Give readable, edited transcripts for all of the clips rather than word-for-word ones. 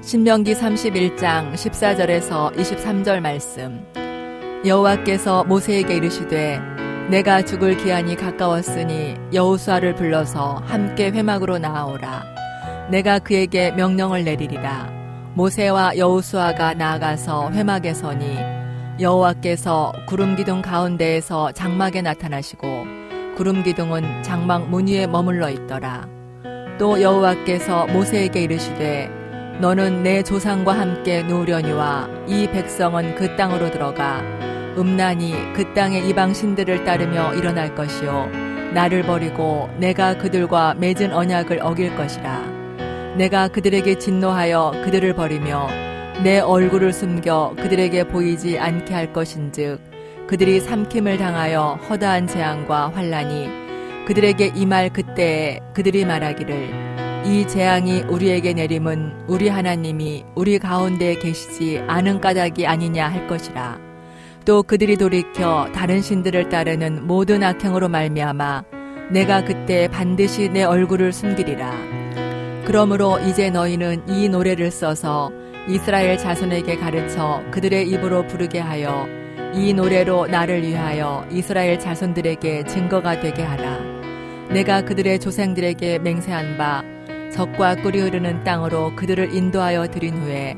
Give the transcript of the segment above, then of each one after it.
신명기 31장 14절에서 23절 말씀. 여호와께서 모세에게 이르시되 내가 죽을 기한이 가까웠으니 여호수아를 불러서 함께 회막으로 나아오라. 내가 그에게 명령을 내리리라. 모세와 여호수아가 나아가서 회막에 서니 여호와께서 구름기둥 가운데에서 장막에 나타나시고 구름기둥은 장막 문 위에 머물러 있더라. 또 여호와께서 모세에게 이르시되 너는 내 조상과 함께 누우려니와 이 백성은 그 땅으로 들어가 음란히 그 땅의 이방 신들을 따르며 일어날 것이요 나를 버리고 내가 그들과 맺은 언약을 어길 것이라. 내가 그들에게 진노하여 그들을 버리며 내 얼굴을 숨겨 그들에게 보이지 않게 할 것인즉 그들이 삼킴을 당하여 허다한 재앙과 환난이 그들에게 임할 그때에 그들이 말하기를 이 재앙이 우리에게 내림은 우리 하나님이 우리 가운데에 계시지 않은 까닭이 아니냐 할 것이라. 또 그들이 돌이켜 다른 신들을 따르는 모든 악행으로 말미암아 내가 그때 반드시 내 얼굴을 숨기리라. 그러므로 이제 너희는 이 노래를 써서 이스라엘 자손에게 가르쳐 그들의 입으로 부르게 하여 이 노래로 나를 위하여 이스라엘 자손들에게 증거가 되게 하라. 내가 그들의 조상들에게 맹세한 바 젖과 꿀이 흐르는 땅으로 그들을 인도하여 들인 후에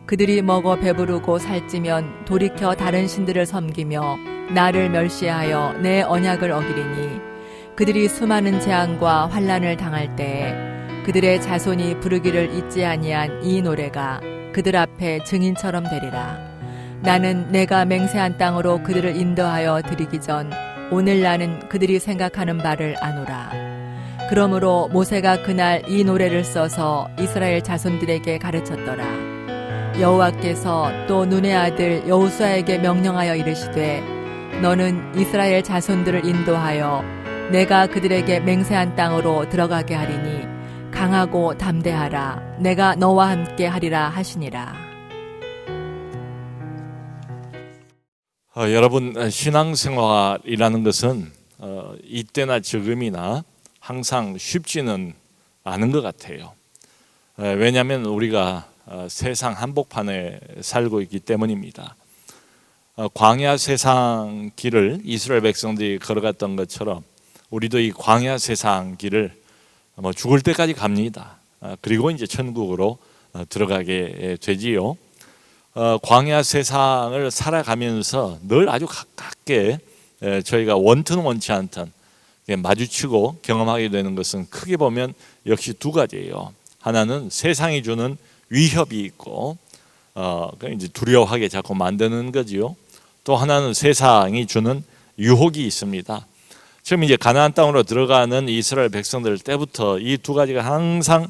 그들이 먹어 배부르고 살찌면 돌이켜 다른 신들을 섬기며 나를 멸시하여 내 언약을 어기리니 그들이 수많은 재앙과 환난을 당할 때에 그들의 자손이 부르기를 잊지 아니한 이 노래가 그들 앞에 증인처럼 되리라. 나는 내가 맹세한 땅으로 그들을 인도하여 들이기 전 오늘 나는 그들이 생각하는 바를 아노라. 그러므로 모세가 그날 이 노래를 써서 이스라엘 자손들에게 가르쳤더라. 여호와께서 또 눈의 아들 여호수아에게 명령하여 이르시되 너는 이스라엘 자손들을 인도하여 내가 그들에게 맹세한 땅으로 들어가게 하리니 강하고 담대하라. 내가 너와 함께 하리라 하시니라. 여러분, 신앙생활이라는 것은 이때나 지금이나 항상 쉽지는 않은 것 같아요. 왜냐하면 우리가 세상 한복판에 살고 있기 때문입니다. 광야 세상 길을 이스라엘 백성들이 걸어갔던 것처럼 우리도 이 광야 세상 길을 죽을 때까지 갑니다. 그리고 이제 천국으로 들어가게 되지요. 광야 세상을 살아가면서 늘 아주 가깝게 저희가 원튼 원치 않던 마주치고 경험하게 되는 것은 크게 보면 역시 두 가지예요. 하나는 세상이 주는 위협이 있고 이제 두려워하게 자꾸 만드는 거지요. 또 하나는 세상이 주는 유혹이 있습니다. 지금 이제 가나안 땅으로 들어가는 이스라엘 백성들 때부터 이 두 가지가 항상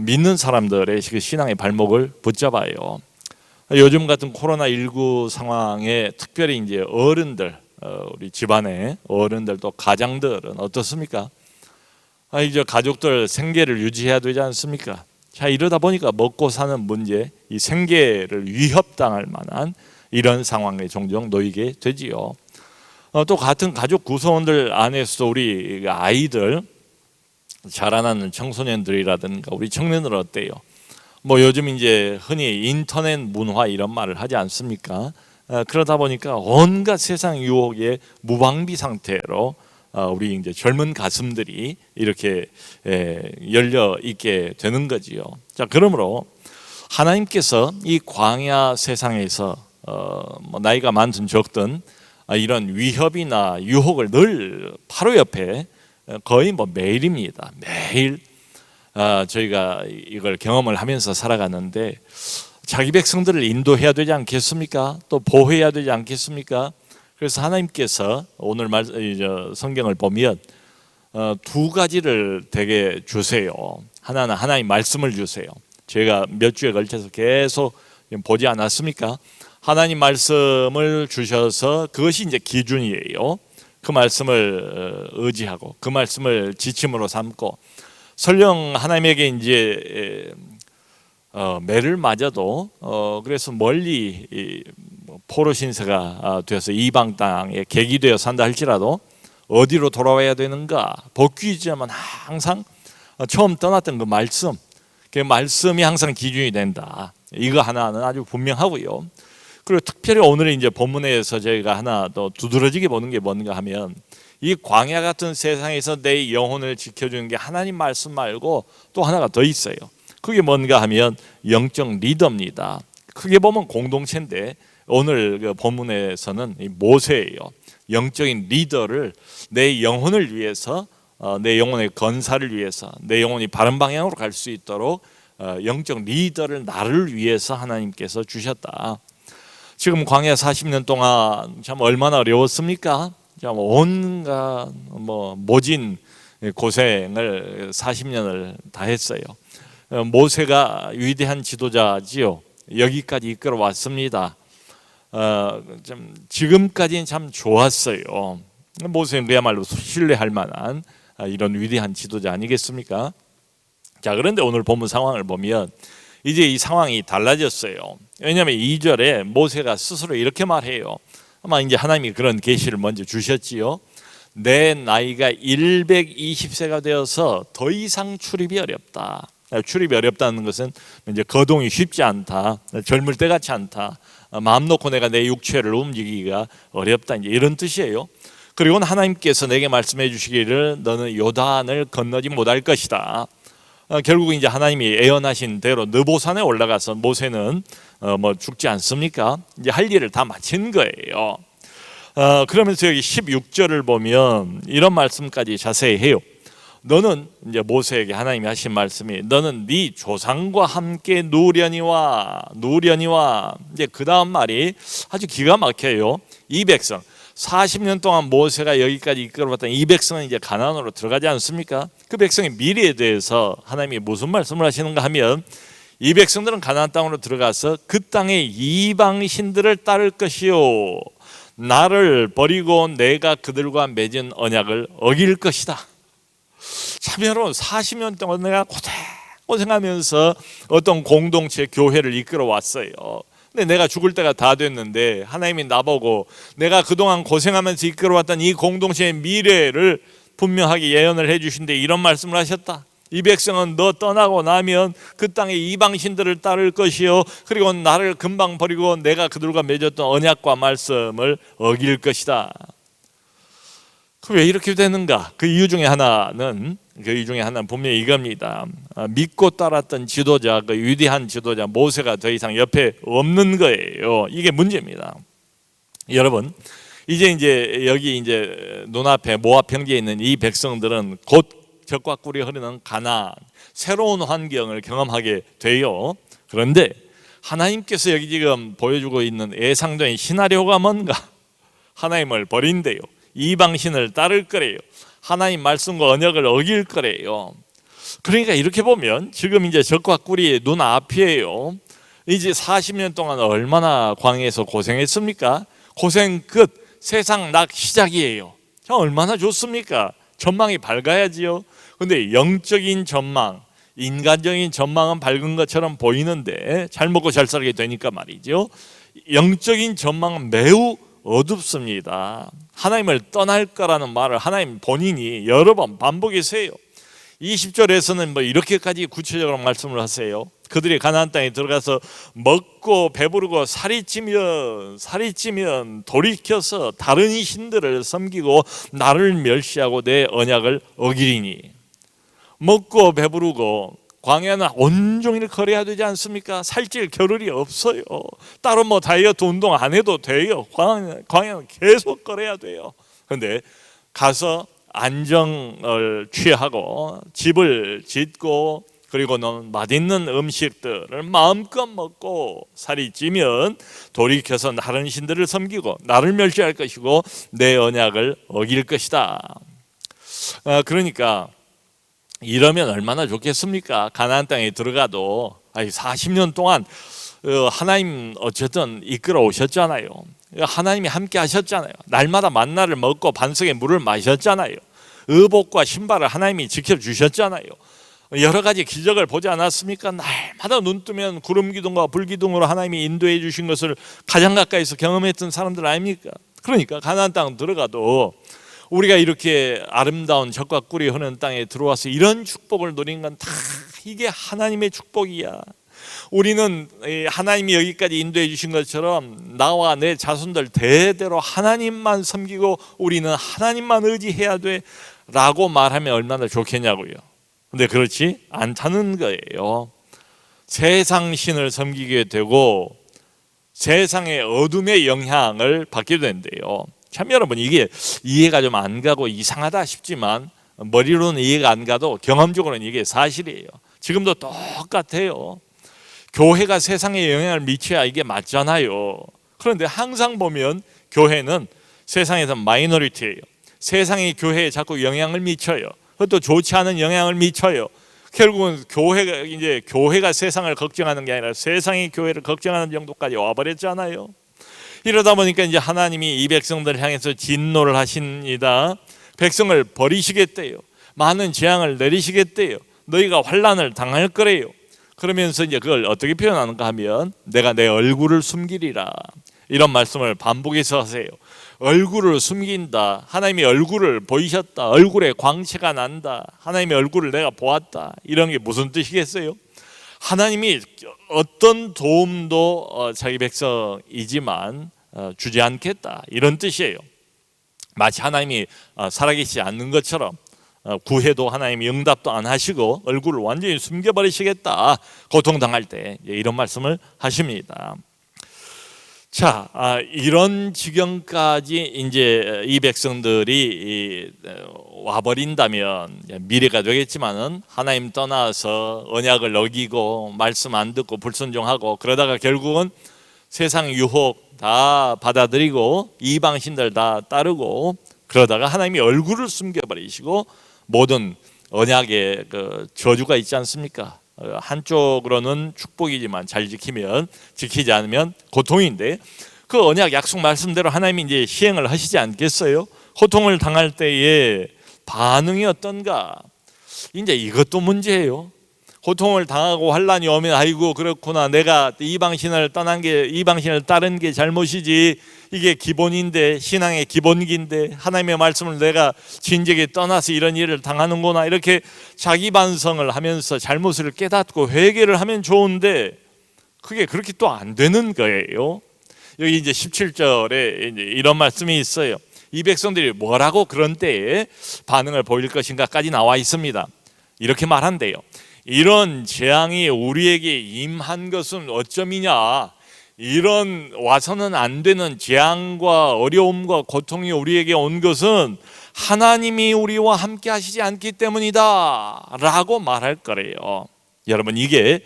믿는 사람들의 신앙의 발목을 붙잡아요. 요즘 같은 코로나19 상황에 특별히 이제 어른들, 우리 집안의 어른들 또 가장들은 어떻습니까? 이제 가족들 생계를 유지해야 되지 않습니까? 자, 이러다 보니까 먹고 사는 문제, 이 생계를 위협당할 만한 이런 상황에 종종 놓이게 되지요. 또 같은 가족 구성원들 안에서 우리 아이들, 자라나는 청소년들이라든가 우리 청년들은 어때요? 요즘 이제 흔히 인터넷 문화 이런 말을 하지 않습니까? 그러다 보니까 온갖 세상 유혹에 무방비 상태로 우리 이제 젊은 가슴들이 이렇게 열려 있게 되는 거지요. 자, 그러므로 하나님께서 이 광야 세상에서 나이가 많든 적든 이런 위협이나 유혹을 늘 바로 옆에 거의 매일입니다. 매일 저희가 이걸 경험을 하면서 살아가는데 자기 백성들을 인도해야 되지 않겠습니까? 또 보호해야 되지 않겠습니까? 그래서 하나님께서 오늘 성경을 보면 두 가지를 되게 주세요. 하나는 하나님 말씀을 주세요. 제가 몇 주에 걸쳐서 계속 보지 않았습니까? 하나님 말씀을 주셔서 그것이 이제 기준이에요. 그 말씀을 의지하고 그 말씀을 지침으로 삼고 설령 하나님에게 이제 매를 맞아도 그래서 멀리 포로 신세가 되어서 이방 땅에 객이 되어 산다 할지라도 어디로 돌아와야 되는가? 복귀지만 항상 처음 떠났던 그 말씀, 그 말씀이 항상 기준이 된다. 이거 하나는 아주 분명하고요. 그리고 특별히 오늘 이제 본문에서 저희가 하나 더 두드러지게 보는 게 뭔가 하면 이 광야 같은 세상에서 내 영혼을 지켜주는 게 하나님 말씀 말고 또 하나가 더 있어요. 그게 뭔가 하면 영적 리더입니다. 크게 보면 공동체인데 오늘 그 본문에서는 이 모세예요. 영적인 리더를 내 영혼을 위해서, 내 영혼의 건사를 위해서, 내 영혼이 바른 방향으로 갈 수 있도록 영적 리더를 나를 위해서 하나님께서 주셨다. 지금 광야 40년 동안 참 얼마나 어려웠습니까? 참 온갖 모진 고생을 40년을 다 했어요. 모세가 위대한 지도자지요. 여기까지 이끌어 왔습니다. 지금까지는 참 좋았어요. 모세는 그야말로 신뢰할 만한 이런 위대한 지도자 아니겠습니까? 자, 그런데 오늘 본문 상황을 보면 이제 이 상황이 달라졌어요. 왜냐하면 2절에 모세가 스스로 이렇게 말해요. 아마 이제 하나님이 그런 계시를 먼저 주셨지요. 내 나이가 120세가 되어서 더 이상 출입이 어렵다. 출입이 어렵다는 것은 이제 거동이 쉽지 않다. 젊을 때 같지 않다. 마음 놓고 내가 내 육체를 움직이기가 어렵다. 이제 이런 뜻이에요. 그리고 하나님께서 내게 말씀해 주시기를 너는 요단을 건너지 못할 것이다. 결국 이제 하나님이 예언하신 대로 느보산에 올라가서 모세는 죽지 않습니까? 이제 할 일을 다 마친 거예요. 그러면서 여기 16절을 보면 이런 말씀까지 자세히 해요. 너는 이제 모세에게 하나님이 하신 말씀이 너는 네 조상과 함께 누려니와 이제 그 다음 말이 아주 기가 막혀요. 이 백성 40년 동안 모세가 여기까지 이끌어봤던 이 백성은 이제 가나안으로 들어가지 않습니까? 그 백성의 미래에 대해서 하나님이 무슨 말씀을 하시는가 하면 이 백성들은 가나안 땅으로 들어가서 그 땅의 이방 신들을 따를 것이요 나를 버리고 내가 그들과 맺은 언약을 어길 것이다. 참 여러분 40년 동안 내가 고생하면서 어떤 공동체 교회를 이끌어 왔어요. 근데 내가 죽을 때가 다 됐는데 하나님이 나보고 내가 그동안 고생하면서 이끌어왔던 이 공동체의 미래를 분명하게 예언을 해주신데 이런 말씀을 하셨다. 이 백성은 너 떠나고 나면 그 땅의 이방신들을 따를 것이요 그리고 나를 금방 버리고 내가 그들과 맺었던 언약과 말씀을 어길 것이다. 왜 이렇게 되는가? 그 이유 중에 하나는 분명히 이겁니다. 믿고 따랐던 지도자, 그 위대한 지도자 모세가 더 이상 옆에 없는 거예요. 이게 문제입니다. 여러분, 이제 여기 이제 눈앞에 모압 평지에 있는 이 백성들은 곧 젖과 꿀이 흐르는 가나안, 새로운 환경을 경험하게 돼요. 그런데 하나님께서 여기 지금 보여주고 있는 예상된 시나리오가 뭔가? 하나님을 버린대요. 이방신을 따를 거래요. 하나님 말씀과 언약을 어길 거래요. 그러니까 이렇게 보면 지금 이제 젖과 꿀이 눈앞이에요. 이제 40년 동안 얼마나 광야에서 고생했습니까? 고생 끝, 세상 낙 시작이에요. 얼마나 좋습니까? 전망이 밝아야지요. 근데 영적인 전망, 인간적인 전망은 밝은 것처럼 보이는데 잘 먹고 잘 살게 되니까 말이죠. 영적인 전망은 매우 어둡습니다. 하나님을 떠날 거라는 말을 하나님 본인이 여러 번 반복해서요. 20절에서는 이렇게까지 구체적으로 말씀을 하세요. 그들이 가나안 땅에 들어가서 먹고 배부르고 살이 찌면 돌이켜서 다른 신들을 섬기고 나를 멸시하고 내 언약을 어기리니. 먹고 배부르고 광야는 온종일 걸어야 되지 않습니까? 살찔 겨를이 없어요. 따로 다이어트 운동 안 해도 돼요. 광야는 계속 걸어야 돼요. 그런데 가서 안정을 취하고 집을 짓고 그리고는 맛있는 음식들을 마음껏 먹고 살이 찌면 돌이켜서 다른 신들을 섬기고 나를 멸시할 것이고 내 언약을 어길 것이다. 그러니까 이러면 얼마나 좋겠습니까? 가나안 땅에 들어가도 40년 동안 하나님 어쨌든 이끌어 오셨잖아요. 하나님이 함께 하셨잖아요. 날마다 만나를 먹고 반석의 물을 마셨잖아요. 의복과 신발을 하나님이 지켜주셨잖아요. 여러 가지 기적을 보지 않았습니까? 날마다 눈 뜨면 구름 기둥과 불 기둥으로 하나님이 인도해 주신 것을 가장 가까이서 경험했던 사람들 아닙니까? 그러니까 가나안 땅 들어가도 우리가 이렇게 아름다운 젖과 꿀이 흐르는 땅에 들어와서 이런 축복을 누린 건 다 이게 하나님의 축복이야. 우리는 하나님이 여기까지 인도해 주신 것처럼 나와 내 자손들 대대로 하나님만 섬기고 우리는 하나님만 의지해야 돼 라고 말하면 얼마나 좋겠냐고요. 근데 그렇지 않다는 거예요. 세상 신을 섬기게 되고 세상의 어둠의 영향을 받게 된대요. 참 여러분, 이게 이해가 좀 안 가고 이상하다 싶지만 머리로는 이해가 안 가도 경험적으로는 이게 사실이에요. 지금도 똑같아요. 교회가 세상에 영향을 미쳐야 이게 맞잖아요. 그런데 항상 보면 교회는 세상에서 마이너리티예요. 세상이 교회에 자꾸 영향을 미쳐요. 그것도 좋지 않은 영향을 미쳐요. 결국은 교회가 세상을 걱정하는 게 아니라 세상이 교회를 걱정하는 정도까지 와버렸잖아요. 이러다 보니까 이제 하나님이 이 백성들을 향해서 진노를 하십니다. 백성을 버리시겠대요. 많은 재앙을 내리시겠대요. 너희가 환난을 당할 거래요. 그러면서 이제 그걸 어떻게 표현하는가 하면 내가 내 얼굴을 숨기리라, 이런 말씀을 반복해서 하세요. 얼굴을 숨긴다. 하나님의 얼굴을 보이셨다. 얼굴에 광채가 난다. 하나님의 얼굴을 내가 보았다. 이런 게 무슨 뜻이겠어요? 하나님이 어떤 도움도 자기 백성이지만 주지 않겠다, 이런 뜻이에요. 마치 하나님이 살아계시지 않는 것처럼 구해도 하나님이 응답도 안 하시고 얼굴을 완전히 숨겨버리시겠다, 고통당할 때, 이런 말씀을 하십니다. 자, 이런 지경까지 이제 이 백성들이 와버린다면 미래가 되겠지만은 하나님 떠나서 언약을 어기고 말씀 안 듣고 불순종하고 그러다가 결국은 세상 유혹 다 받아들이고 이방신들 다 따르고 그러다가 하나님이 얼굴을 숨겨버리시고 모든 언약에 그 저주가 있지 않습니까? 한쪽으로는 축복이지만 잘 지키면, 지키지 않으면 고통인데, 그 언약 약속 말씀대로 하나님이 이제 시행을 하시지 않겠어요? 고통을 당할 때의 반응이 어떤가? 이제 이것도 문제예요. 고통을 당하고 환난이 오면 아이고 그렇구나, 내가 이방신을 따른 게 잘못이지, 이게 기본인데, 신앙의 기본기인데 하나님의 말씀을 내가 진작에 떠나서 이런 일을 당하는구나, 이렇게 자기 반성을 하면서 잘못을 깨닫고 회개를 하면 좋은데 그게 그렇게 또 안 되는 거예요. 여기 이제 17절에 이제 이런 말씀이 있어요. 이 백성들이 뭐라고 그런 때에 반응을 보일 것인가까지 나와 있습니다. 이렇게 말한대요. 이런 재앙이 우리에게 임한 것은 어쩌미냐? 이런 와서는 안 되는 재앙과 어려움과 고통이 우리에게 온 것은 하나님이 우리와 함께 하시지 않기 때문이다 라고 말할 거래요. 여러분, 이게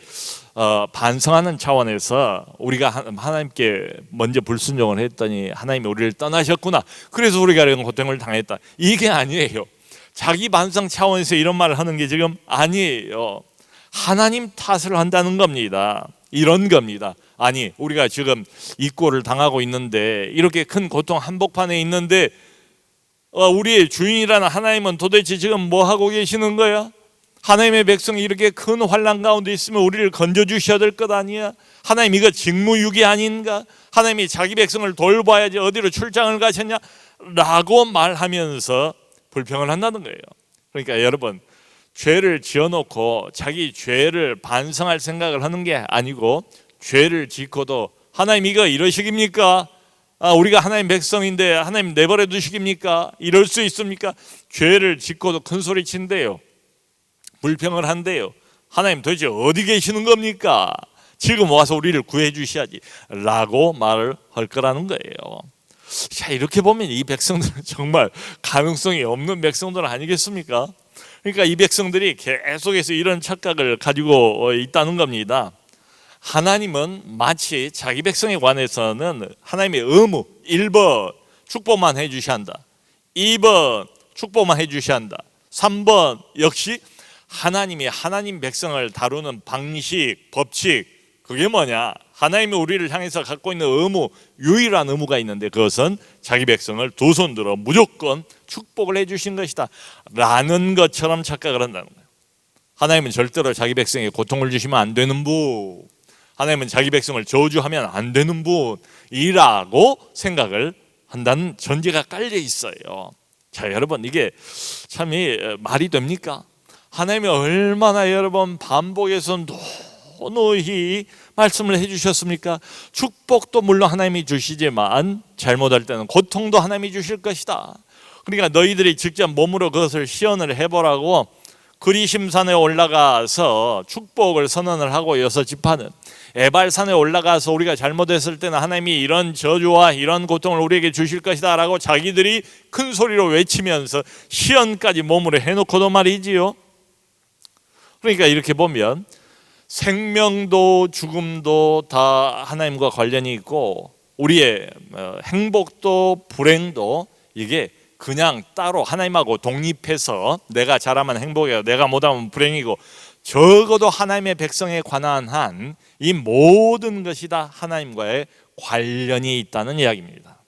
반성하는 차원에서 우리가 하나님께 먼저 불순종을 했더니 하나님이 우리를 떠나셨구나, 그래서 우리가 이런 고통을 당했다, 이게 아니에요. 자기 반성 차원에서 이런 말을 하는 게 지금 아니에요. 하나님 탓을 한다는 겁니다. 이런 겁니다. 아니, 우리가 지금 이 꼴을 당하고 있는데, 이렇게 큰 고통 한복판에 있는데 우리의 주인이라는 하나님은 도대체 지금 뭐 하고 계시는 거야? 하나님의 백성이 이렇게 큰 환난 가운데 있으면 우리를 건져주셔야 될 것 아니야? 하나님, 이거 직무유기 아닌가? 하나님이 자기 백성을 돌봐야지 어디로 출장을 가셨냐? 라고 말하면서 불평을 한다는 거예요. 그러니까 여러분, 죄를 지어놓고 자기 죄를 반성할 생각을 하는 게 아니고, 죄를 짓고도 하나님 이거 이러시깁니까? 우리가 하나님 백성인데 하나님 내버려 두시깁니까? 이럴 수 있습니까? 죄를 짓고도 큰 소리 친대요. 불평을 한대요. 하나님 도대체 어디 계시는 겁니까? 지금 와서 우리를 구해 주셔야지 라고 말을 할 거라는 거예요. 자, 이렇게 보면 이 백성들은 정말 가능성이 없는 백성들 아니겠습니까? 그러니까 이 백성들이 계속해서 이런 착각을 가지고 있다는 겁니다. 하나님은 마치 자기 백성에 관해서는 하나님의 의무, 1번 축복만 해주셔야 한다, 2번 축복만 해주셔야 한다, 3번 역시 하나님이 하나님 백성을 다루는 방식, 법칙, 그게 뭐냐? 하나님이 우리를 향해서 갖고 있는 의무, 유일한 의무가 있는데 그것은 자기 백성을 두 손 들어 무조건 축복을 해주신 것이다 라는 것처럼 착각을 한다는 거예요. 하나님은 절대로 자기 백성에게 고통을 주시면 안 되는 분, 하나님은 자기 백성을 저주하면 안 되는 분이라고 생각을 한다는 전제가 깔려 있어요. 자, 여러분, 이게 참 말이 됩니까? 하나님이 얼마나 여러분 반복해서 노노히 말씀을 해주셨습니까? 축복도 물론 하나님이 주시지만 잘못할 때는 고통도 하나님이 주실 것이다. 그러니까 너희들이 직접 몸으로 그것을 시연을 해보라고 그리심산에 올라가서 축복을 선언을 하고 여섯 지파는 에발산에 올라가서 우리가 잘못했을 때는 하나님이 이런 저주와 이런 고통을 우리에게 주실 것이다 라고 자기들이 큰 소리로 외치면서 시연까지 몸으로 해놓고도 말이지요. 그러니까 이렇게 보면 생명도 죽음도 다 하나님과 관련이 있고 우리의 행복도 불행도 이게 그냥 따로 하나님하고 독립해서 내가 잘하면 행복이고 내가 못하면 불행이고 적어도 하나님의 백성에 관한 한 이 모든 것이 다 하나님과의 관련이 있다는 이야기입니다.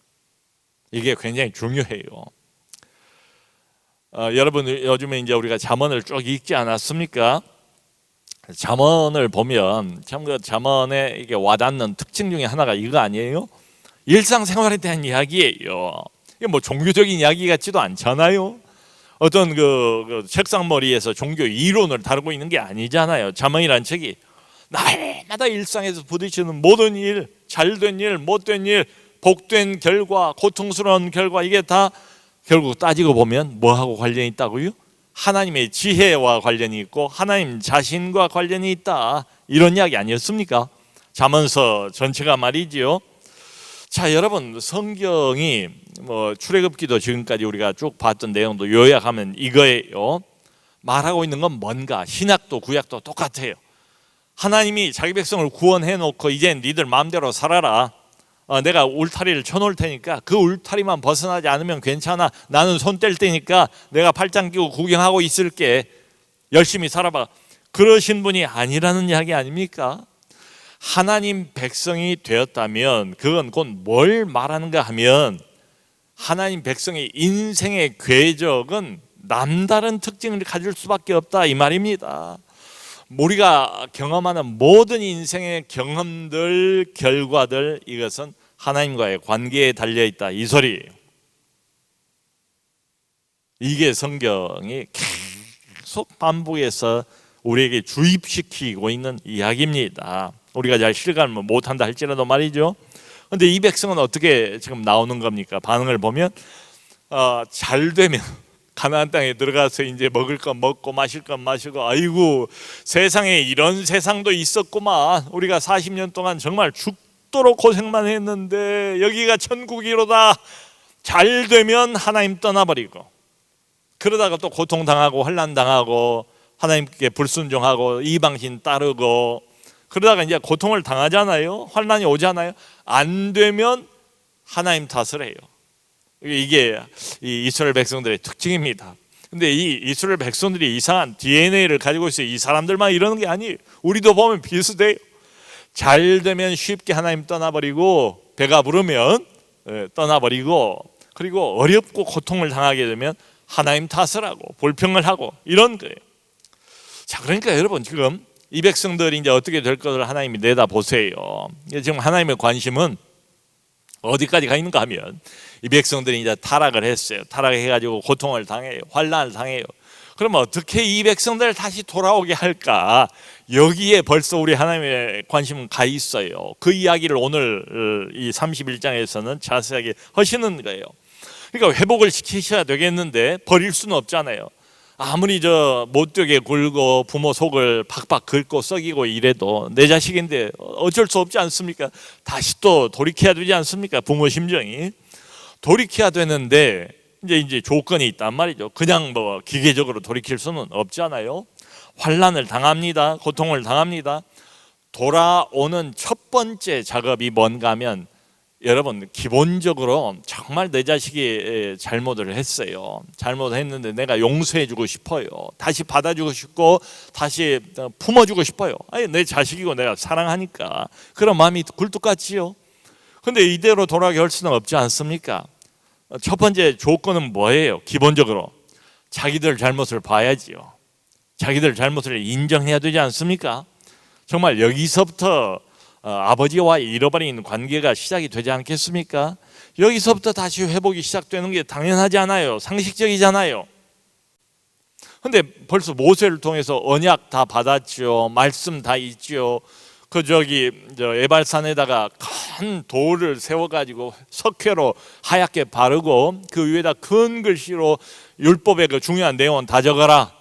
이게 굉장히 중요해요. 여러분 요즘에 이제 우리가 잠언을 쭉 읽지 않았습니까? 잠언을 보면 참 그 잠언에 이게 와닿는 특징 중에 하나가 이거 아니에요? 일상생활에 대한 이야기예요. 이게 뭐 종교적인 이야기 같지도 않잖아요. 어떤 그 책상머리에서 종교 이론을 다루고 있는 게 아니잖아요. 잠언이라는 책이 날마다 일상에서 부딪히는 모든 일, 잘된 일, 못된 일, 복된 결과, 고통스러운 결과 이게 다 결국 따지고 보면 뭐하고 관련이 있다고요? 하나님의 지혜와 관련이 있고 하나님 자신과 관련이 있다. 이런 이야기 아니었습니까? 잠언서 전체가 말이지요. 자, 여러분 성경이 뭐 출애굽기도 지금까지 우리가 쭉 봤던 내용도 요약하면 이거예요. 말하고 있는 건 뭔가 신약도 구약도 똑같아요. 하나님이 자기 백성을 구원해 놓고 이제 니들 마음대로 살아라. 내가 울타리를 쳐놓을 테니까 그 울타리만 벗어나지 않으면 괜찮아. 나는 손 뗄 테니까 내가 팔짱 끼고 구경하고 있을게. 열심히 살아봐. 그러신 분이 아니라는 이야기 아닙니까? 하나님 백성이 되었다면 그건 곧 뭘 말하는가 하면 하나님 백성의 인생의 궤적은 남다른 특징을 가질 수밖에 없다 이 말입니다. 우리가 경험하는 모든 인생의 경험들, 결과들 이것은 하나님과의 관계에 달려있다 이 소리예요. 이게 성경이 계속 반복해서 우리에게 주입시키고 있는 이야기입니다. 우리가 잘 실감을 못한다 할지라도 말이죠. 그런데 이 백성은 어떻게 지금 나오는 겁니까? 반응을 보면 잘 되면 가나안 땅에 들어가서 이제 먹을 건 먹고 마실 건 마시고 아이고 세상에 이런 세상도 있었구만. 우리가 40년 동안 정말 죽도록 고생만 했는데 여기가 천국이로다. 잘 되면 하나님 떠나버리고 그러다가 또 고통당하고 환난당하고 하나님께 불순종하고 이방신 따르고 그러다가 이제 고통을 당하잖아요. 환난이 오잖아요. 안 되면 하나님 탓을 해요. 이게 이 이스라엘 백성들의 특징입니다. 근데 이 이스라엘 백성들이 이상한 DNA를 가지고 있어요. 이 사람들만 이러는 게 아니에요. 우리도 보면 비슷해요. 잘 되면 쉽게 하나님 떠나버리고 배가 부르면 떠나버리고 그리고 어렵고 고통을 당하게 되면 하나님 탓을 하고 불평을 하고 이런 거예요. 자, 그러니까 여러분 지금 이 백성들이 이제 어떻게 될 것을 하나님이 내다보세요. 지금 하나님의 관심은 어디까지 가 있는가 하면 이 백성들이 이제 타락을 했어요. 타락해가지고 고통을 당해요. 환난을 당해요. 그러면 어떻게 이 백성들을 다시 돌아오게 할까? 여기에 벌써 우리 하나님의 관심은 가 있어요. 그 이야기를 오늘 이 31장에서는 자세하게 하시는 거예요. 그러니까 회복을 시키셔야 되겠는데 버릴 수는 없잖아요. 아무리 못되게 굴고 부모 속을 박박 긁고 썩이고 이래도 내 자식인데 어쩔 수 없지 않습니까? 다시 또 돌이켜야 되지 않습니까? 부모 심정이 돌이켜야 되는데 이제 조건이 있단 말이죠. 그냥 뭐 기계적으로 돌이킬 수는 없잖아요. 환난을 당합니다. 고통을 당합니다. 돌아오는 첫 번째 작업이 뭔가 하면 여러분 기본적으로 정말 내 자식이 잘못을 했어요. 잘못했는데 내가 용서해주고 싶어요. 다시 받아주고 싶고 다시 품어주고 싶어요. 아니 내 자식이고 내가 사랑하니까 그런 마음이 굴뚝같지요. 근데 이대로 돌아가게 할 수는 없지 않습니까? 첫 번째 조건은 뭐예요? 기본적으로 자기들 잘못을 봐야지요. 자기들 잘못을 인정해야 되지 않습니까? 정말 여기서부터 아버지와 잃어버린 관계가 시작이 되지 않겠습니까? 여기서부터 다시 회복이 시작되는 게 당연하지 않아요. 상식적이잖아요. 근데 벌써 모세를 통해서 언약 다 받았죠. 말씀 다 있죠. 그 에발산에다가 큰 돌을 세워가지고 석회로 하얗게 바르고 그 위에다 큰 글씨로 율법의 그 중요한 내용은 다 적어라.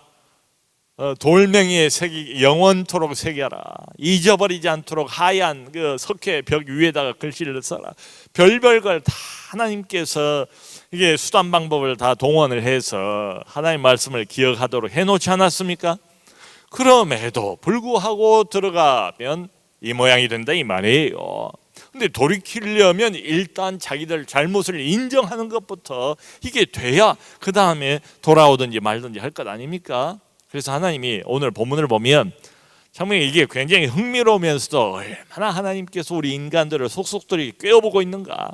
돌멩이에 새기 영원토록 새겨라. 잊어버리지 않도록 하얀 그 석회 벽 위에다가 글씨를 써라. 별별 걸 다 하나님께서 이게 수단 방법을 다 동원을 해서 하나님 말씀을 기억하도록 해놓지 않았습니까? 그럼에도 불구하고 들어가면 이 모양이 된다 이 말이에요. 근데 돌이키려면 일단 자기들 잘못을 인정하는 것부터 이게 돼야 그 다음에 돌아오든지 말든지 할 것 아닙니까? 그래서 하나님이 오늘 본문을 보면 참 이게 굉장히 흥미로우면서도 얼마나 하나님께서 우리 인간들을 속속들이 꿰어보고 있는가,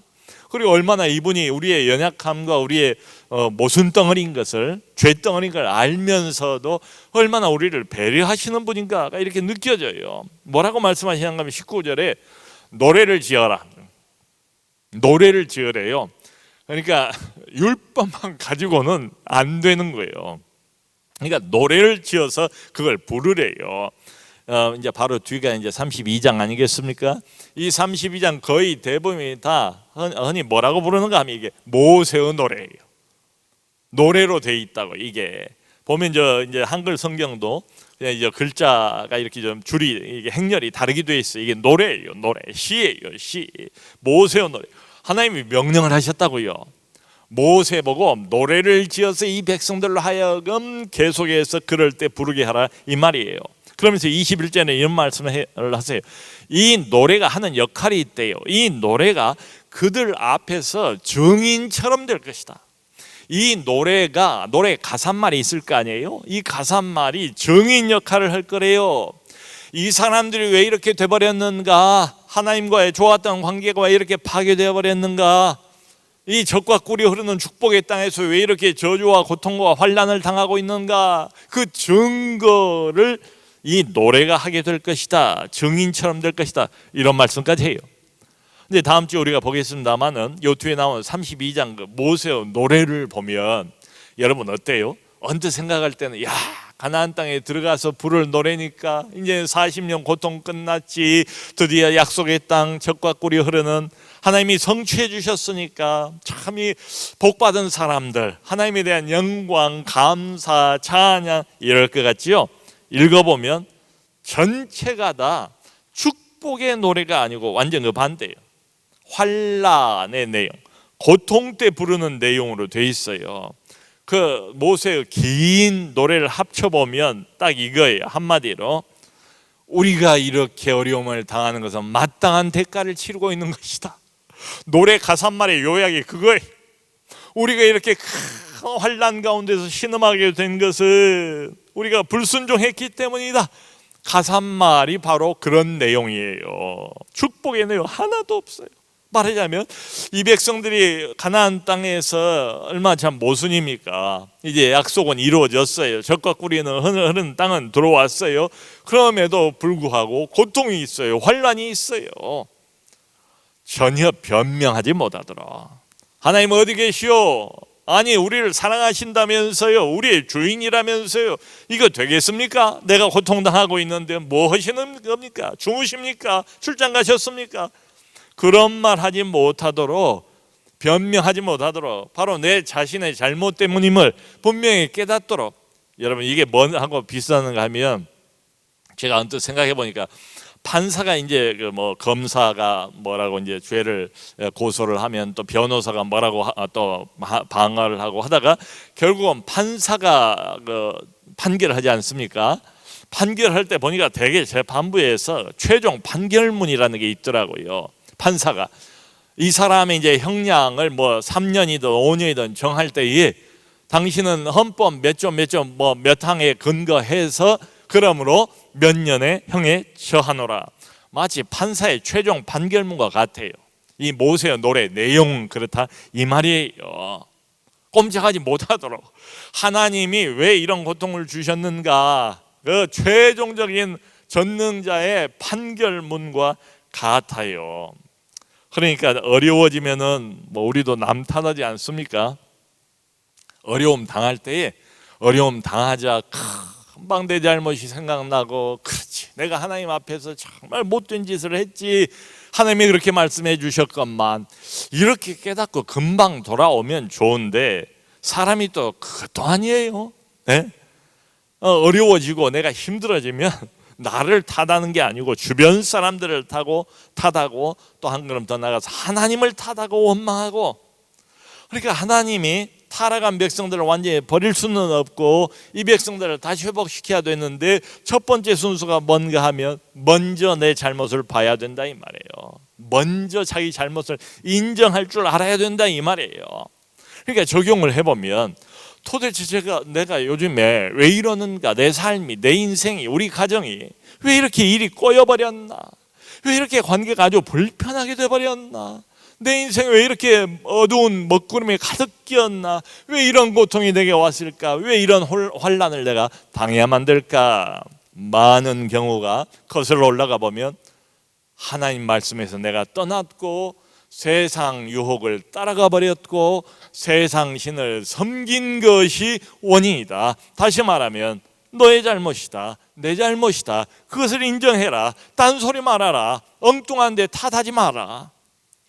그리고 얼마나 이분이 우리의 연약함과 우리의 모순덩어리인 것을, 죄덩어리인 걸 알면서도 얼마나 우리를 배려하시는 분인가가 이렇게 느껴져요. 뭐라고 말씀하시는가 하면 19절에 노래를 지어라. 노래를 지으래요. 그러니까 율법만 가지고는 안 되는 거예요. 그러니까 노래를 지어서 그걸 부르래요. 이제 바로 뒤가 이제 32장 아니겠습니까? 이 32장 거의 대부분이 다 흔히 뭐라고 부르는가 하면 이게 모세의 노래예요. 노래로 돼 있다고. 이게 보면 이제 한글 성경도 그냥 이제 글자가 이렇게 좀 줄이 이게 행렬이 다르게 돼 있어요. 이게 노래예요. 노래, 시예요. 시. 모세의 노래. 하나님이 명령을 하셨다고요. 모세 보고 노래를 지어서 이 백성들로 하여금 계속해서 그럴 때 부르게 하라 이 말이에요. 그러면서 21절에 이런 말씀을 하세요. 이 노래가 하는 역할이 있대요. 이 노래가 그들 앞에서 증인처럼 될 것이다. 이 노래 가사말이 있을 거 아니에요? 이 가사말이 증인 역할을 할 거래요. 이 사람들이 왜 이렇게 돼버렸는가? 하나님과의 좋았던 관계가 왜 이렇게 파괴되어 버렸는가? 이 젖과 꿀이 흐르는 축복의 땅에서 왜 이렇게 저주와 고통과 환난을 당하고 있는가? 그 증거를 이 노래가 하게 될 것이다. 증인처럼 될 것이다. 이런 말씀까지 해요. 근데 다음 주에 우리가 보겠습니다만은 요 뒤에 나온 32장 그 모세의 노래를 보면 여러분 어때요? 언뜻 생각할 때는 야, 가나안 땅에 들어가서 부를 노래니까 이제 40년 고통 끝났지, 드디어 약속의 땅 젖과 꿀이 흐르는 하나님이 성취해 주셨으니까 참 이 복받은 사람들, 하나님에 대한 영광, 감사, 찬양 이럴 것 같지요? 읽어보면 전체가 다 축복의 노래가 아니고 완전 그 반대예요. 환난의 내용, 고통 때 부르는 내용으로 돼 있어요. 그 모세의 긴 노래를 합쳐보면 딱 이거예요. 한마디로 우리가 이렇게 어려움을 당하는 것은 마땅한 대가를 치르고 있는 것이다. 노래 가사말의 요약이 그거예요. 우리가 이렇게 큰 환난 가운데서 신음하게 된 것은 우리가 불순종했기 때문이다. 가사말이 바로 그런 내용이에요. 축복의 내용 하나도 없어요. 말하자면 이 백성들이 가나안 땅에서 얼마나 참 모순입니까? 이제 약속은 이루어졌어요. 젖과 꿀이 흐르는 땅은 들어왔어요. 그럼에도 불구하고 고통이 있어요. 환난이 있어요. 전혀 변명하지 못하더라. 하나님 어디 계시오? 아니 우리를 사랑하신다면서요, 우리의 주인이라면서요, 이거 되겠습니까? 내가 고통당하고 있는데 뭐 하시는 겁니까? 주무십니까? 출장 가셨습니까? 그런 말 하지 못하도록, 변명하지 못하도록, 바로 내 자신의 잘못 때문임을 분명히 깨닫도록. 여러분 이게 뭐하고 비슷한가 하면 제가 언뜻 생각해 보니까 판사가 이제 그 뭐 검사가 뭐라고 이제 죄를 고소를 하면 또 변호사가 뭐라고 또 방어를 하고 하다가 결국은 판사가 그 판결을 하지 않습니까? 판결할 때 보니까 대개 재판부에서 최종 판결문이라는 게 있더라고요. 판사가 이 사람의 이제 형량을 뭐 3년이든 5년이든 정할 때에 당신은 헌법 몇 조 뭐 몇 항에 근거해서 그러므로 몇 년의 형에 처하노라. 마치 판사의 최종 판결문과 같아요. 이 모세의 노래 내용은 그렇다 이 말이에요. 꼼짝하지 못하도록 하나님이 왜 이런 고통을 주셨는가, 그 최종적인 전능자의 판결문과 같아요. 그러니까 어려워지면은 뭐 우리도 남 탓하지 않습니까? 어려움 당할 때에 어려움 당하자 금방 내 잘못이 생각나고, 그렇지, 내가 하나님 앞에서 정말 못된 짓을 했지, 하나님이 그렇게 말씀해 주셨건만, 이렇게 깨닫고 금방 돌아오면 좋은데 사람이 또 그것도 아니에요. 네? 어려워지고 내가 힘들어지면 나를 탓하는 게 아니고 주변 사람들을 탓하고 또 한 걸음 더 나가서 하나님을 탓하고 원망하고. 그러니까 하나님이 타락한 백성들을 완전히 버릴 수는 없고 이 백성들을 다시 회복시켜야 되는데 첫 번째 순서가 뭔가 하면 먼저 내 잘못을 봐야 된다 이 말이에요. 먼저 자기 잘못을 인정할 줄 알아야 된다 이 말이에요. 그러니까 적용을 해보면 도대체 내가 요즘에 왜 이러는가, 내 삶이, 내 인생이, 우리 가정이 왜 이렇게 일이 꼬여버렸나, 왜 이렇게 관계가 아주 불편하게 돼버렸나, 내 인생이 왜 이렇게 어두운 먹구름이 가득 끼었나, 왜 이런 고통이 내게 왔을까, 왜 이런 환난을 내가 당해야만 될까. 많은 경우가 거슬러 올라가 보면 하나님 말씀에서 내가 떠났고 세상 유혹을 따라가 버렸고 세상 신을 섬긴 것이 원인이다. 다시 말하면 너의 잘못이다, 내 잘못이다. 그것을 인정해라. 딴소리 말아라. 엉뚱한 데 탓하지 마라.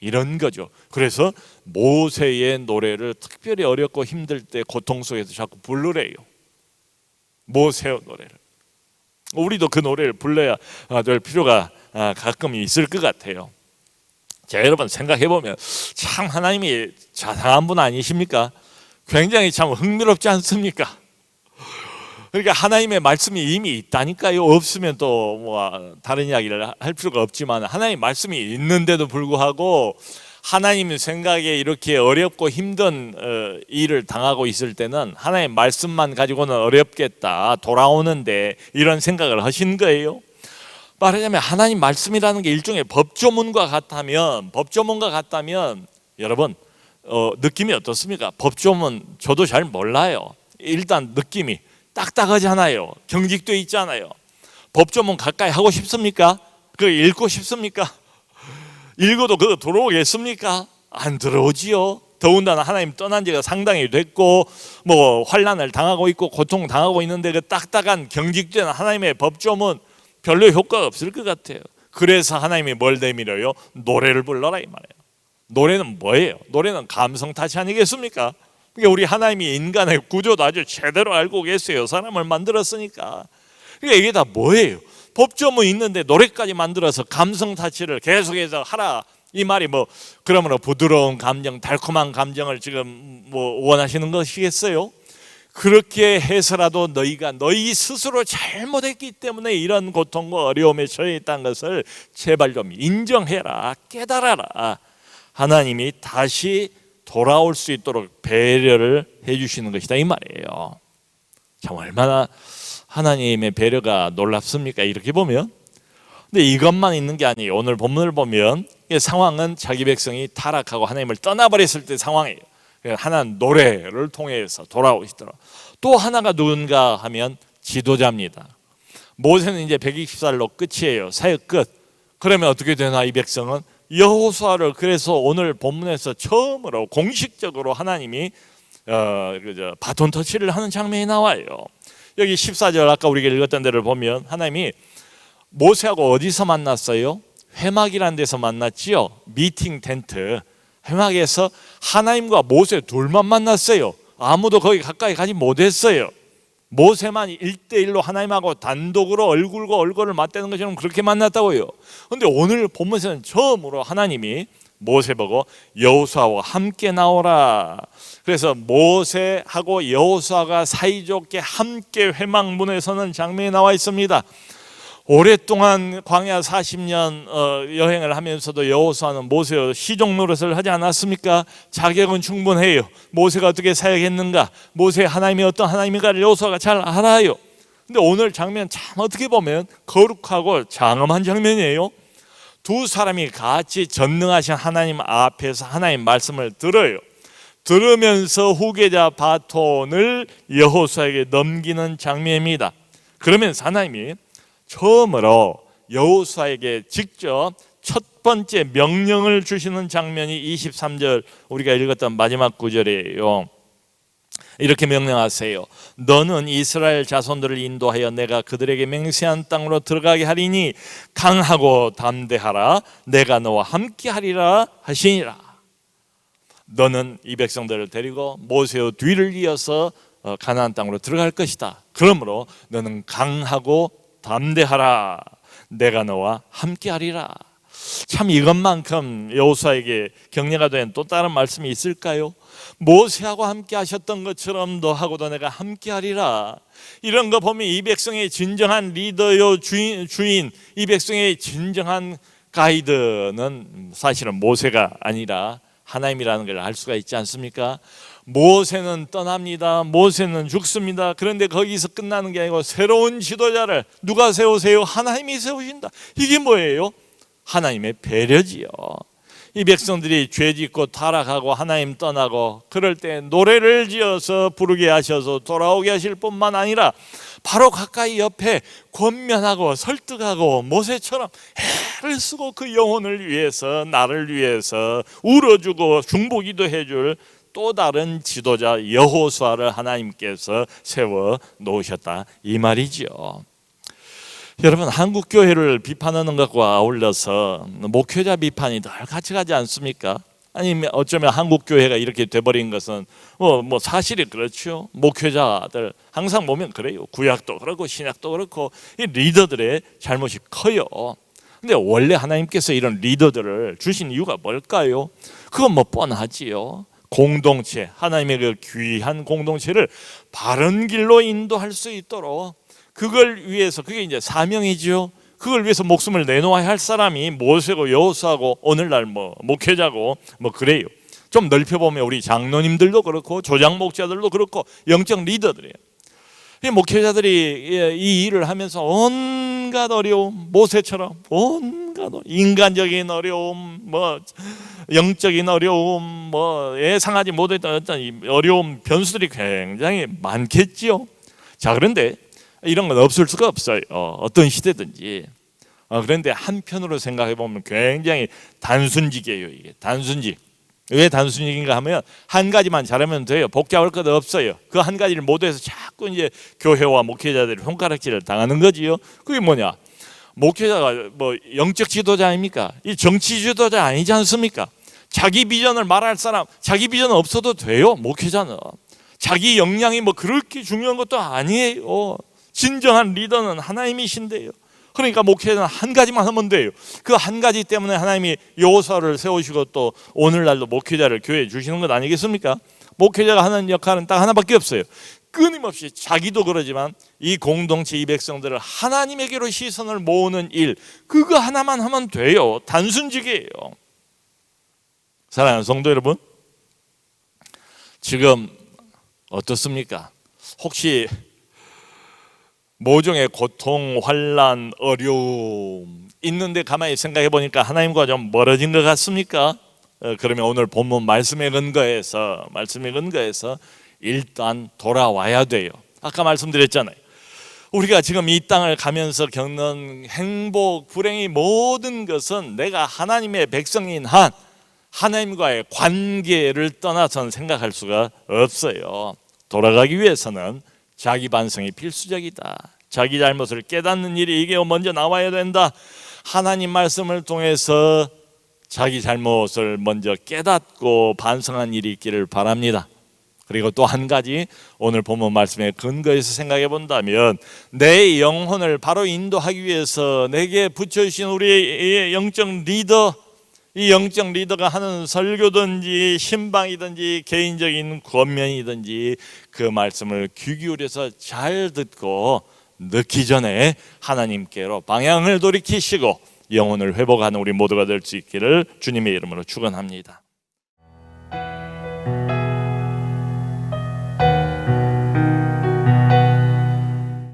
이런 거죠. 그래서 모세의 노래를 특별히 어렵고 힘들 때 고통 속에서 자꾸 부르래요. 모세의 노래를. 우리도 그 노래를 불러야 될 필요가 가끔 있을 것 같아요. 자, 여러분 생각해보면 참 하나님이 자상한 분 아니십니까? 굉장히 참 흥미롭지 않습니까? 그러니까 하나님의 말씀이 이미 있다니까요. 없으면 또 뭐 다른 이야기를 할 필요가 없지만 하나님의 말씀이 있는데도 불구하고 하나님 생각에 이렇게 어렵고 힘든 일을 당하고 있을 때는 하나님의 말씀만 가지고는 어렵겠다, 돌아오는데, 이런 생각을 하신 거예요. 말하자면 하나님 말씀이라는 게 일종의 법조문과 같다면 여러분 느낌이 어떻습니까? 법조문 저도 잘 몰라요. 일단 느낌이 딱딱하잖아요. 경직돼 있잖아요. 법조문 가까이 하고 싶습니까? 그거 읽고 싶습니까? 읽어도 그거 들어오겠습니까? 안 들어오지요. 더군다나 하나님 떠난 지가 상당히 됐고 뭐 환난을 당하고 있고 고통 당하고 있는데 그 딱딱한 경직된 하나님의 법조문 별로 효과가 없을 것 같아요. 그래서 하나님이 뭘 내밀어요? 노래를 불러라 이 말이에요. 노래는 뭐예요? 노래는 감성 탓이 아니겠습니까? 그러니까 우리 하나님이 인간의 구조도 아주 제대로 알고 계세요. 사람을 만들었으니까. 그러니까 이게 다 뭐예요? 법조문 있는데 노래까지 만들어서 감성 타치를 계속해서 하라 이 말이 뭐 그러므로 부드러운 감정, 달콤한 감정을 지금 뭐 원하시는 것이겠어요? 그렇게 해서라도 너희가 너희 스스로 잘못했기 때문에 이런 고통과 어려움에 처해 있다는 것을 제발 좀 인정해라, 깨달아라. 하나님이 다시 돌아올 수 있도록 배려를 해주시는 것이다 이 말이에요. 참 얼마나 하나님의 배려가 놀랍습니까? 이렇게 보면. 근데 이것만 있는 게 아니에요. 오늘 본문을 보면 상황은 자기 백성이 타락하고 하나님을 떠나버렸을 때 상황이에요. 하나는 노래를 통해서 돌아오시더라. 또 하나가 누군가 하면 지도자입니다. 모세는 이제 120살로 끝이에요. 사역 끝. 그러면 어떻게 되나 이 백성은 여호수아를, 그래서 오늘 본문에서 처음으로 공식적으로 하나님이 바톤 터치를 하는 장면이 나와요. 여기 14절 아까 우리가 읽었던 데를 보면 하나님이 모세하고 어디서 만났어요? 회막이라는 데서 만났지요. 미팅 텐트. 회막에서 하나님과 모세 둘만 만났어요. 아무도 거기 가까이 가지 못했어요. 모세만 1대1로 하나님하고 단독으로 얼굴과 얼굴을 맞대는 것처럼 그렇게 만났다고요. 그런데 오늘 본문에서는 처음으로 하나님이 모세 보고 여호수아와 함께 나오라. 그래서 모세하고 여호수아가 사이좋게 함께 회막문에 서는 장면이 나와 있습니다. 오랫동안 광야 40년 여행을 하면서도 여호수아는 모세의 시종 노릇을 하지 않았습니까? 자격은 충분해요. 모세가 어떻게 사역했는가, 모세 하나님이 어떤 하나님인가를 여호수아가 잘 알아요. 근데 오늘 장면 참 어떻게 보면 거룩하고 장엄한 장면이에요. 두 사람이 같이 전능하신 하나님 앞에서 하나님 말씀을 들어요. 들으면서 후계자 바톤을 여호수아에게 넘기는 장면입니다. 그러면서 하나님이 처음으로 여호수아에게 직접 첫 번째 명령을 주시는 장면이 23절 우리가 읽었던 마지막 구절이에요. 이렇게 명령하세요. 너는 이스라엘 자손들을 인도하여 내가 그들에게 맹세한 땅으로 들어가게 하리니 강하고 담대하라. 내가 너와 함께 하리라 하시니라. 너는 이 백성들을 데리고 모세의 뒤를 이어서 가나안 땅으로 들어갈 것이다. 그러므로 너는 강하고 담대하라. 내가 너와 함께 하리라. 참 이것만큼 여호수아에게 격려가 된 또 다른 말씀이 있을까요? 모세하고 함께 하셨던 것처럼 너하고도 내가 함께 하리라. 이런 거 보면 이 백성의 진정한 리더요 주인, 이 백성의 진정한 가이드는 사실은 모세가 아니라 하나님이라는 걸 알 수가 있지 않습니까? 모세는 떠납니다. 모세는 죽습니다. 그런데 거기서 끝나는 게 아니고 새로운 지도자를 누가 세우세요? 하나님이 세우신다. 이게 뭐예요? 하나님의 배려지요. 이 백성들이 죄짓고 타락하고 하나님 떠나고 그럴 때 노래를 지어서 부르게 하셔서 돌아오게 하실 뿐만 아니라 바로 가까이 옆에 권면하고 설득하고 모세처럼 애를 쓰고 그 영혼을 위해서 나를 위해서 울어주고 중보기도 해줄 또 다른 지도자 여호수아를 하나님께서 세워 놓으셨다 이 말이죠. 여러분, 한국 교회를 비판하는 것과 아울러서 목회자 비판이 늘 같이 가지 않습니까? 아니면 어쩌면 한국 교회가 이렇게 돼버린 것은 뭐 사실이 그렇죠. 목회자들 항상 보면 그래요. 구약도 그렇고 신약도 그렇고 이 리더들의 잘못이 커요. 근데 원래 하나님께서 이런 리더들을 주신 이유가 뭘까요? 그건 뭐 뻔하지요. 공동체, 하나님의 그 귀한 공동체를 바른 길로 인도할 수 있도록 그걸 위해서, 그게 이제 사명이죠. 그걸 위해서 목숨을 내놓아야 할 사람이 모세고 여호수아고 오늘날 뭐 목회자고 뭐 그래요. 좀 넓혀보면 우리 장로님들도 그렇고 조장 목자들도 그렇고 영적 리더들이에요. 이 목회자들이 이 일을 하면서 온갖 어려움, 모세처럼 온갖 인간적인 어려움, 뭐 영적인 어려움, 뭐 예상하지 못했던 어떤 어려움 변수들이 굉장히 많겠지요. 자, 그런데 이런 건 없을 수가 없어요. 어떤 시대든지. 그런데 한편으로 생각해 보면 굉장히 단순직이에요. 이게 단순직. 왜 단순직인가 하면 한 가지만 잘하면 돼요. 복잡할 것 없어요. 그 한 가지를 못해서 자꾸 이제 교회와 목회자들이 손가락질을 당하는 거지요. 그게 뭐냐? 목회자가 뭐 영적 지도자 아닙니까? 이 정치 지도자 아니지 않습니까? 자기 비전을 말할 사람, 자기 비전 없어도 돼요. 목회자는 자기 역량이 뭐 그렇게 중요한 것도 아니에요. 진정한 리더는 하나님이신데요. 그러니까 목회자는 한 가지만 하면 돼요. 그 한 가지 때문에 하나님이 여호수아를 세우시고 또 오늘날도 목회자를 교회에 주시는 것 아니겠습니까? 목회자가 하는 역할은 딱 하나밖에 없어요. 끊임없이 자기도 그러지만 이 공동체 이 백성들을 하나님에게로 시선을 모으는 일, 그거 하나만 하면 돼요. 단순직이에요. 사랑하는 성도 여러분, 지금 어떻습니까? 혹시 모종의 고통, 환난, 어려움 있는데 가만히 생각해 보니까 하나님과 좀 멀어진 것 같습니까? 그러면 오늘 본문 말씀에 근거해서 일단 돌아와야 돼요. 아까 말씀드렸잖아요. 우리가 지금 이 땅을 가면서 겪는 행복, 불행이 모든 것은 내가 하나님의 백성인 한 하나님과의 관계를 떠나서는 생각할 수가 없어요. 돌아가기 위해서는 자기 반성이 필수적이다. 자기 잘못을 깨닫는 일이 이게 먼저 나와야 된다. 하나님 말씀을 통해서 자기 잘못을 먼저 깨닫고 반성한 일이 있기를 바랍니다. 그리고 또 한 가지, 오늘 본문 말씀에 근거해서 생각해 본다면 내 영혼을 바로 인도하기 위해서 내게 붙여주신 우리의 영적 리더, 이 영적 리더가 하는 설교든지 신방이든지 개인적인 권면이든지 그 말씀을 귀 기울여서 잘 듣고 늦기 전에 하나님께로 방향을 돌이키시고 영혼을 회복하는 우리 모두가 될 수 있기를 주님의 이름으로 축원합니다.